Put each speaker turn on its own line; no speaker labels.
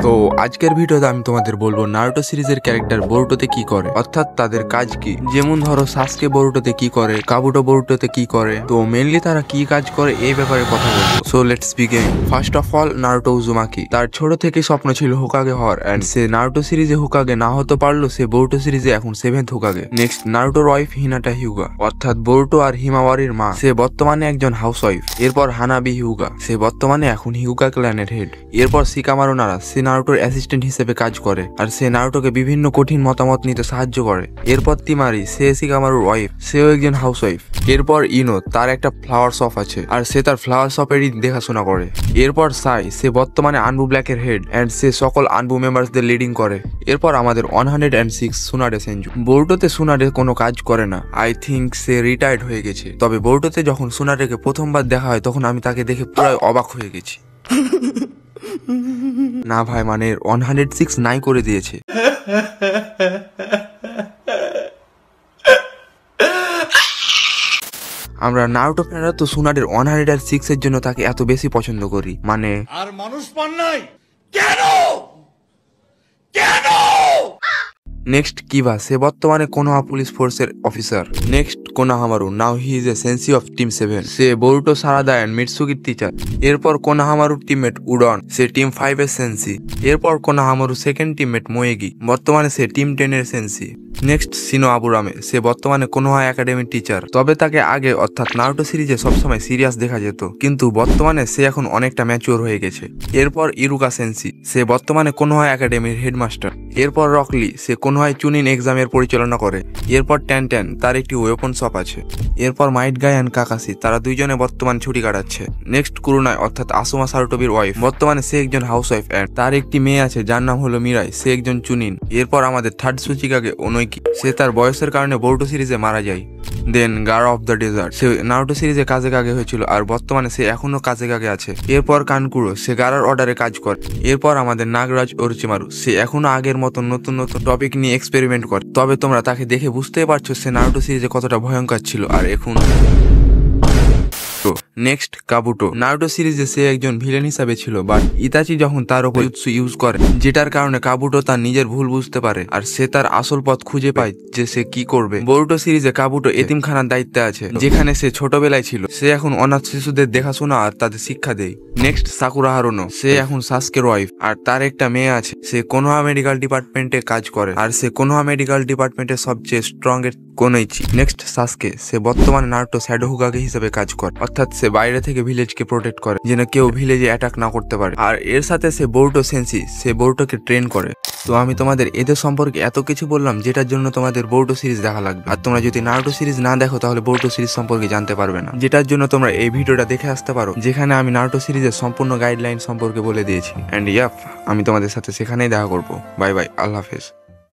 তো আজকের ভিডিওতে আমি তোমাদের বলবো নারুটো সিরিজের ক্যারেক্টার বোরুটোতে কি করে, অর্থাৎ তাদের কাজ কি। যেমন ধরো সাসকে বোরুটোতে কি করে, কাবুটো বোরুটোতে কি করে, তো মেইনলি তারা কি কাজ করে এই ব্যাপারে কথা বলবো। So let's begin. First of all Naruto Uzumaki, তার ছোট থেকে স্বপ্ন ছিল হোকাগে হওয়ার, এন্ড সে নারুটো সিরিজে হোকাগে না হতে পারলো, সে বোরুটো সিরিজে এখন 7th হোকাগে। নেক্সট নারুটোর ওয়াইফ হিনাটা হিউগা, অর্থাৎ বোরুটো আর হিমাওয়ারির মা, সে বর্তমানে একজন হাউস ওয়াইফ। এরপর হানাবি হিউগা, সে বর্তমানে এখন হিউগা ক্ল্যানের হেড। এরপর শিকামারু নারা, সে নারুটোর অ্যাসিস্ট্যান্ট হিসেবে কাজ করে আর সে নারুটোকে বিভিন্ন কঠিন মতামত নিতে সাহায্য করে। এরপর তিমারি, সে শিকামারুর ওয়াইফ, সেও একজন হাউস ওয়াইফ। এরপর ইনো, তার একটা ফ্লাওয়ার শপ আছে আর সে তার ফ্লাওয়ার শপেরই দেখাশোনা করে। এরপর সাই, সে বর্তমানে আনবু ব্ল্যাকের হেড এন্ড সে সকল আনবু মেম্বারসদের লিডিং করে। এরপর আমাদের 106 সুনাডে সেনজু। বোরুটোতে সুনাডে কোনো কাজ করে না, আই থিঙ্ক সে রিটায়ার্ড হয়ে গেছে। তবে বোরুটোতে যখন সুনাডেকে প্রথমবার দেখা হয় তখন আমি তাকে দেখে পুরাই অবাক হয়ে গেছি। না ভাই, মানে 106 নাই করে দিয়েছে। আমরা নারুটো ফ্যানরা তো সুনাডের 106 এর জন্য তাকে এত বেশি পছন্দ করি, মানে
আর মানুষ পান নাই কেন কেন।
নেক্সট কিবা, সে বর্তমানে কোনোহা পুলিশ ফোর্সের officer. Next Konohamaru, now he is a sensei of team 7, সে বোরুটো সারাদা এন্ড মিটসুগির টিচার। এরপর কোনোহামারুর টিমমেট উডন, সে টিম 5 এর সেন্সি। এরপর কোনোহামারু সেকেন্ড টিমমেট মোয়েগি, বর্তমানে সে টিম 10 এর সেন্সি। নেক্সট সিনো আবুরামে, সে বর্তমানে কোনোহা একাডেমির টিচার। তবে তাকে আগে অর্থাৎ নারুটো সিরিজে সবসময় সিরিয়াস দেখা যেত, কিন্তু বর্তমানে সে এখন অনেকটা ম্যাচিওর হয়ে গেছে। এরপর ইরুকা সেন্সি, সে বর্তমানে কোনোহা একাডেমির হেডমাস্টার। এরপর রকলি, সে কোনোহায় চুনিন এক্সামের পরিচালনা করে। এরপর ট্যান, তার একটি ওয়েপন শপ আছে। এরপর মাইট গাই অ্যান্ড কাকাসি, তারা দুইজনে বর্তমান ছুটি কাটাচ্ছে। নেক্সট কুরুনাই, অর্থাৎ আসুমা সারুটোবির ওয়াইফ, বর্তমানে সে একজন হাউস ওয়াইফ এন্ড তার একটি মেয়ে আছে যার নাম হলো মিরাই, সে একজন চুনিন। এরপর আমাদের থার্ড সুচিকাগে ওনোইকি, সে তার বয়সের কারণে বোরুটো সিরিজে মারা যায়। Then Gaara of the desert, সে নারুটো সিরিজে কাজে হয়েছিল আর বর্তমানে সে এখনো কাজে আছে। এরপর কানকুরো, সে গারার অর্ডারে কাজ করে। এরপর আমাদের নাগরাজ ওরচিমারু, সে এখনো আগের মতো নতুন টপিক নিয়ে এক্সপেরিমেন্ট করে। তবে তোমরা তাকে দেখে বুঝতেই পারছো সে নারুটো সিরিজে কতটা ভয়ঙ্কর ছিল আর এখন। নেক্সট কাবুটো, নারুটো সিরিজে সে একজন ভিলেন হিসাবে ছিল, বাট ইতাচি যখন তার উপর জুৎসু ইউজ করে, যেটার কারণে কাবুটো তার নিজের ভুল বুঝতে পারে আর সে তার আসল পথ খুঁজে পায় যে সে কি করবে। বোরুটো সিরিজে কাবুটো এতিমখানার দায়িত্বে আছে, যেখানে সে ছোটবেলায় ছিল। সে এখন অনাথ শিশুদের দেখাশোনা আর তাদের শিক্ষা দেয়। নেক্সট সাকুরা হারুনো, সে এখন সাসকের ওয়াইফ আর তার একটা মেয়ে আছে। সে কোনোহা মেডিকেল ডিপার্টমেন্টে কাজ করে আর সে কোনোহা মেডিকেল ডিপার্টমেন্টের সবচেয়ে স্ট্রং এর কোনোইচি। নেক্সট সাসকে, সে বর্তমানে নারুটো শ্যাডো হোকাগে হিসেবে কাজ করে, অর্থাৎ সে বাইরে থেকে ভিলেজকে প্রোটেক্ট করে যেন কেউ ভিলেজে অ্যাটাক না করতে পারে। আর এর সাথে সে বোরুটো সেন্সি, সে বোরুটোকে ট্রেন করে। তো আমি তোমাদের এদের সম্পর্কে এত কিছু বললাম যেটার জন্য তোমাদের বোরুটো সিরিজ দেখা লাগবে। আর তোমরা যদি নারুটো সিরিজ না দেখো তাহলে বোরুটো সিরিজ সম্পর্কে জানতে পারবে না, যেটার জন্য তোমরা এই ভিডিওটা দেখে আসতে পারো, যেখানে আমি নারুটো সিরিজের সম্পূর্ণ গাইডলাইন সম্পর্কে বলে দিয়েছি। এন্ড ইয়াপ, আমি তোমাদের সাথে সেখানেই দেখা করবো। বাই বাই, আল্লাহ হাফেজ।